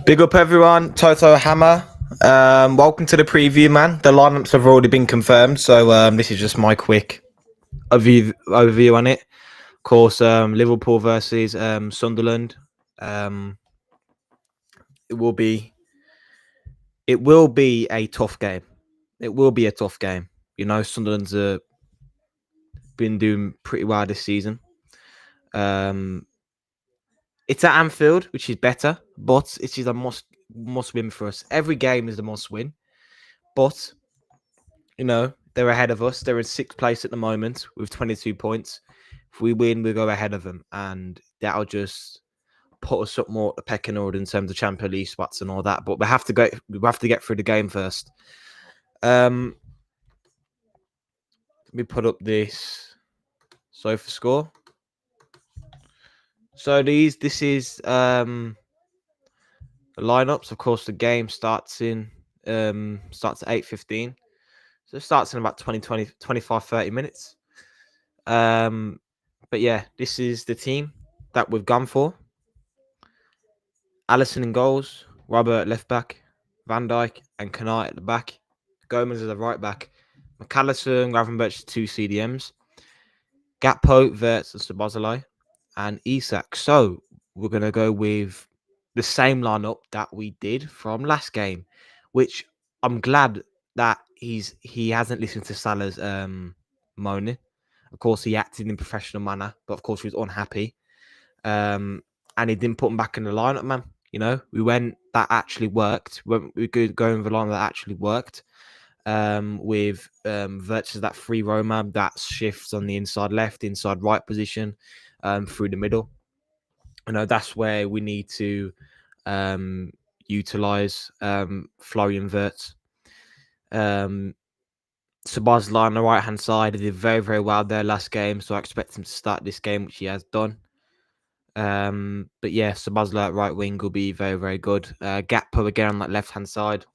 Big up everyone, Toto Hammer. Welcome to the preview, man. The lineups have already been confirmed, so this is just my quick overview on it. Of course, Liverpool versus Sunderland. It will be a tough game. It will be a tough game. You know, Sunderland's been doing pretty well this season. It's at Anfield, which is better, but it is a must win for us. Every game is a must win, but you know they're ahead of us. They're in sixth place at the moment with 22 points. If we win, we go ahead of them, and that'll just put us up more at the pecking order in terms of Champions League spots and all that. But we have to get through the game first. Let me put up this sofa score. So this is the lineups. Of course, the game starts at 8:15. So it starts in about 25, 30 minutes. But yeah, this is the team that we've gone for. Allison in goals, Robert at left back, Van Dijk and Kanai at the back, Gomez at the right back, McAllister and Gravenberch 2 CDMs, Gakpo, Verts and Szoboszlai, and Isak. So we're going to go with the same lineup that we did from last game, which I'm glad that he hasn't listened to Salah's moaning. Of course, he acted in professional manner, but of course he was unhappy. And he didn't put him back in the lineup, man. You know, that actually worked. We could go in the line that actually worked. With Verts that free roamer that shifts on the inside left, inside right position, through the middle. You know, that's where we need to utilize Florian Verts. Szoboszlai on the right hand side, he did very, very well there last game, so I expect him to start this game, which he has done. But yeah, Szoboszlai at right wing will be very, very good. Gakpo again on that left hand side.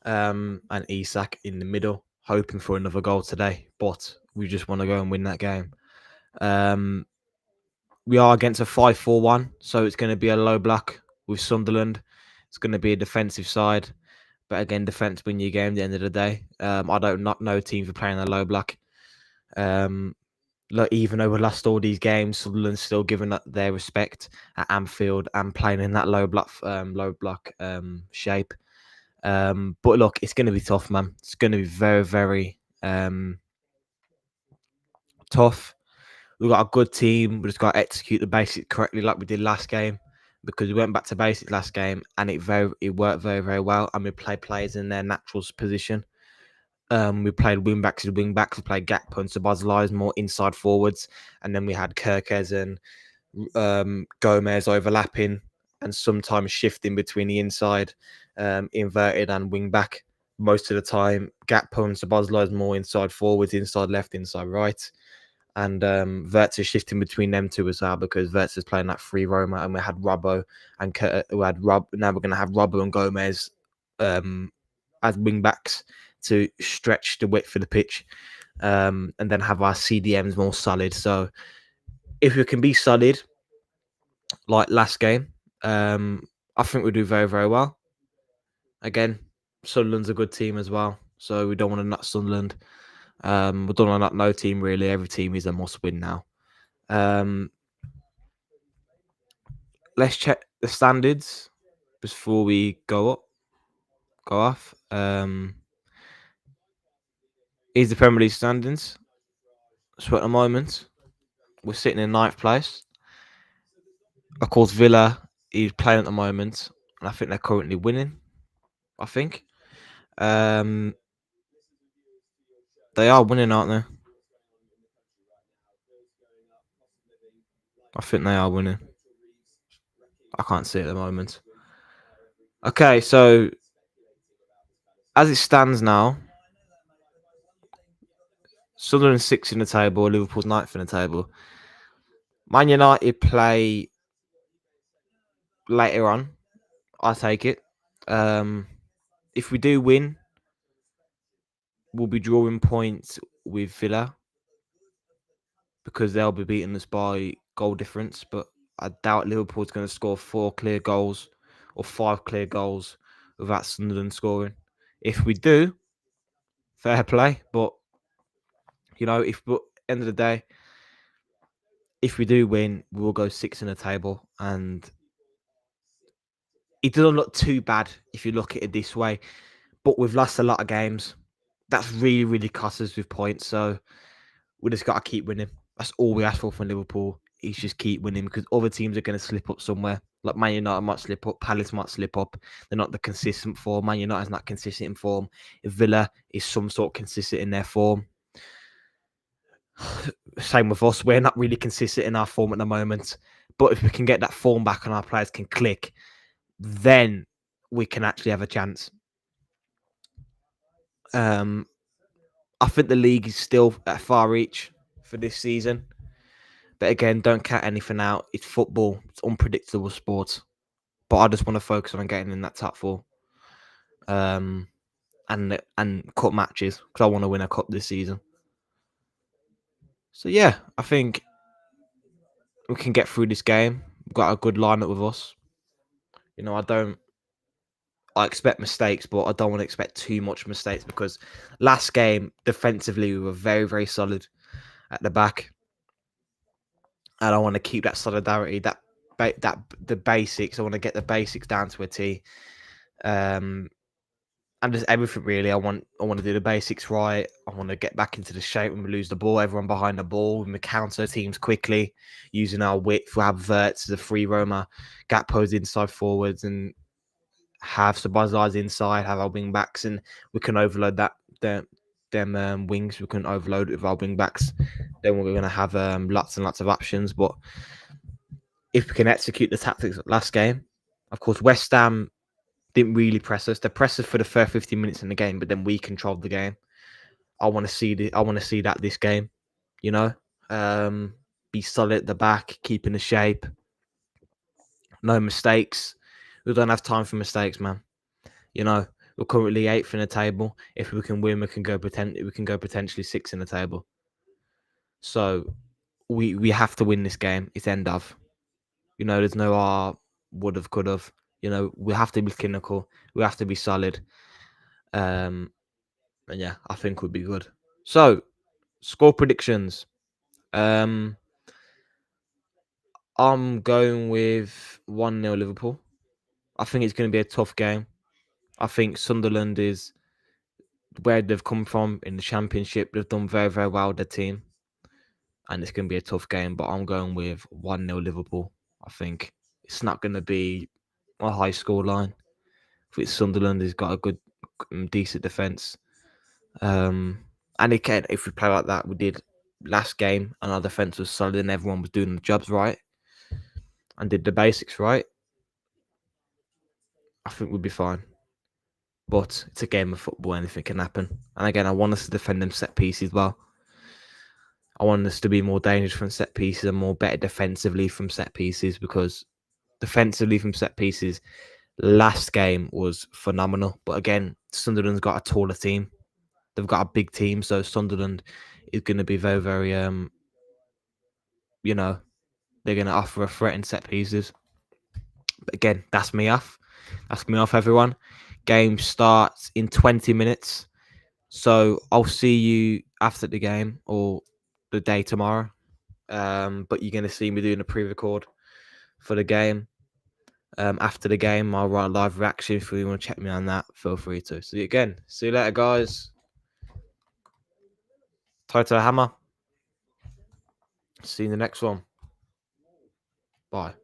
And Isak in the middle, hoping for another goal today, but we just want to go and win that game. We are against a 5-4-1, so it's going to be a low block with Sunderland. It's going to be a defensive side, but again, defense win your game at the end of the day. I don't not know teams for playing a low block. Look, even though we lost all these games, Sunderland's still giving up their respect at Anfield and playing in that low block shape. But look, it's going to be tough, man. It's going to be very, very tough. We've got a good team. We just got to execute the basics correctly like we did last game, because we went back to basics last game and it worked very, very well. And we played players in their natural position. We played wing backs as wing backs. We played Gakpo and Szoboszlai more inside forwards, and then we had Kerkez and Gomez overlapping and sometimes shifting between the inside, inverted and wing back. Most of the time, Gakpo and Szoboszlai more inside forwards, inside left, inside right, and Verts is shifting between them two as well, because Verts is playing that free roamer, and we had Robbo and now we're going to have Robbo and Gomez as wing backs to stretch the width of the pitch, and then have our CDMs more solid. So if we can be solid like last game, I think we'll do very, very well. Again, Sunderland's a good team as well, so we don't want to nut Sunderland. We don't want to nut no team really. Every team is a must win now. Let's check the standards before we go off. Here's the Premier League standings. So at the moment, we're sitting in 9th place. Of course, Villa is playing at the moment, and I think they're currently winning. I think. They are winning, aren't they? I think they are winning. I can't see it at the moment. Okay, so as it stands now, Sunderland 6th in the table, Liverpool's 9th in the table. Man United play later on. I take it. If we do win, we'll be drawing points with Villa, because they'll be beating us by goal difference, but I doubt Liverpool's going to score 4 clear goals or 5 clear goals without Sunderland scoring. If we do, fair play. But end of the day, if we do win, we will go 6th in the table, and it doesn't look too bad if you look at it this way. But we've lost a lot of games. That's really, really cost us with points. So we just got to keep winning. That's all we ask for from Liverpool. Is just keep winning, because other teams are going to slip up somewhere. Like Man United might slip up, Palace might slip up. They're not the consistent form. Man United's not consistent in form. If Villa is some sort of consistent in their form. Same with us. We're not really consistent in our form at the moment. But if we can get that form back and our players can click, then we can actually have a chance. I think the league is still at far reach for this season. But again, don't count anything out. It's football. It's unpredictable sport. But I just want to focus on getting in that top 4. And cup matches, because I want to win a cup this season. So yeah, I think we can get through this game. We've got a good lineup with us. I expect mistakes, but I don't want to expect too much mistakes, because last game, defensively, we were very, very solid at the back. And I want to keep that solidarity, the basics. I want to get the basics down to a T. And just everything really. I want to do the basics right. I want to get back into the shape when we lose the ball. Everyone behind the ball. We counter teams quickly using our width. We have verts as a free roamer, gap pose inside forwards, and have Sabazars inside. Have our wing backs, and we can overload them wings. We can overload it with our wing backs. Then we're going to have lots and lots of options. But if we can execute the tactics of last game, of course, West Ham didn't really press us. They pressed us for the first 15 minutes in the game, but then we controlled the game. I want to see that this game. Be solid at the back, keeping the shape. No mistakes. We don't have time for mistakes, man. We're currently 8th in the table. If we can win, we can go potentially 6th in the table. So we have to win this game. It's end of. There's no would have, could have. We have to be clinical. We have to be solid. And yeah, I think would be good. So, score predictions. I'm going with 1-0 Liverpool. I think it's going to be a tough game. I think Sunderland is where they've come from in the Championship. They've done very, very well, their team. And it's going to be a tough game, but I'm going with 1-0 Liverpool. I think it's not going to be a high score line. I think Sunderland has got a good, decent defence. And again, if we play like that, we did last game, and our defence was solid and everyone was doing the jobs right and did the basics right, I think we'd be fine. But it's a game of football, anything can happen. And again, I want us to defend them set pieces well. I want us to be more dangerous from set pieces and more better defensively from set pieces, because defensively from set pieces, last game was phenomenal. But again, Sunderland's got a taller team. They've got a big team, so Sunderland is going to be very, very, they're going to offer a threat in set pieces. But again, that's me off. That's me off, everyone. Game starts in 20 minutes. So I'll see you after the game or the day tomorrow. But you're going to see me doing a pre-record for the game. After the game, I'll write a live reaction. If you want to check me on that, feel free to. See you again. See you later, guys. Toto Hammer. See you in the next one. Bye.